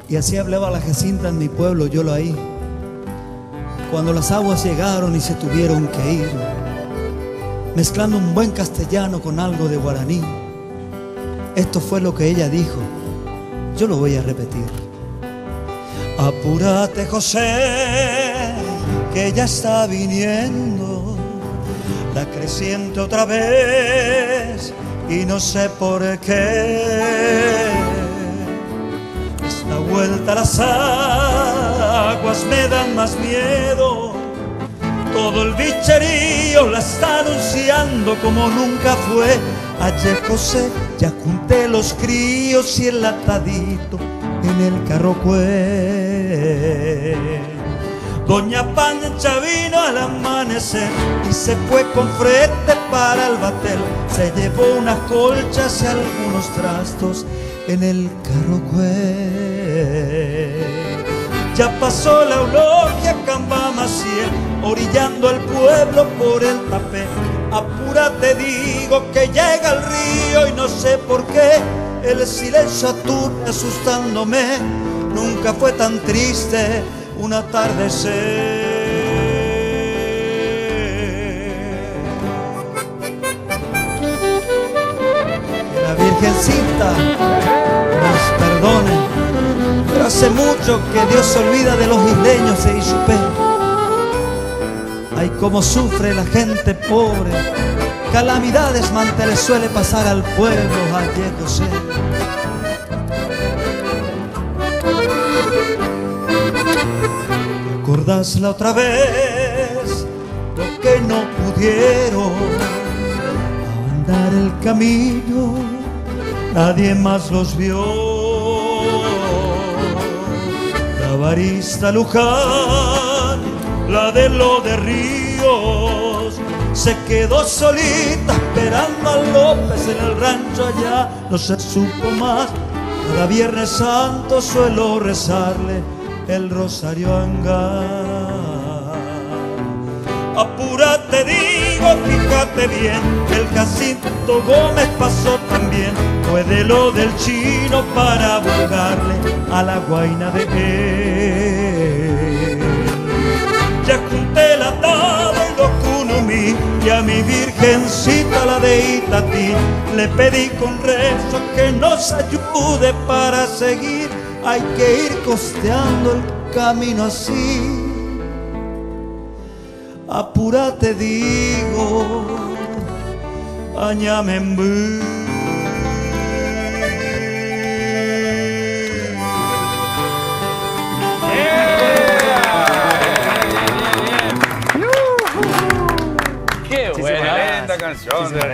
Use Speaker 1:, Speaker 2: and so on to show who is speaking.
Speaker 1: Y así hablaba la Jacinta en mi pueblo, yo lo oí. Cuando las aguas llegaron y se tuvieron que ir, mezclando un buen castellano con algo de guaraní. Esto fue lo que ella dijo, yo lo voy a repetir. Apúrate, José, que ya está viniendo la creciente otra vez, y no sé por qué. Esta vuelta a las aguas me dan más miedo. Todo el bicherío la está anunciando como nunca fue. Ayer, José, ya junté los críos y el atadito en el carrocué. Doña Pancha vino al amanecer y se fue con frente para el batel. Se llevó unas colchas y algunos trastos en el carrocué. Ya pasó la eulogia Camba Maciel, orillando al pueblo por el tapé. Apúrate, digo, que llega el río y no sé por qué el silencio aturbe asustándome. Nunca fue tan triste un atardecer. Que la Virgencita nos perdone, pero hace mucho que Dios se olvida de los isleños e Ixupé. Ay, cómo sufre la gente pobre, calamidades mante le suele pasar al pueblo, ayer José. ¿Recordás la otra vez lo que no pudieron andar el camino? Nadie más los vio. La barista Luján, la de lo de Ríos, se quedó solita esperando a López en el rancho allá. No se supo más. Cada Viernes Santo suelo rezarle el rosario Angar. Apúrate, digo, fíjate bien, el Jacinto Gómez pasó también. Fue de lo del chino para buscarle a la guaina de él. Ya junté la atado y lo cunumí, y a mi virgencita, la de Itatí, le pedí con rezo que nos ayude para seguir. Hay que ir costeando el camino así. Apúrate, digo, Añamembú.
Speaker 2: ¡Qué buena!
Speaker 3: Canción.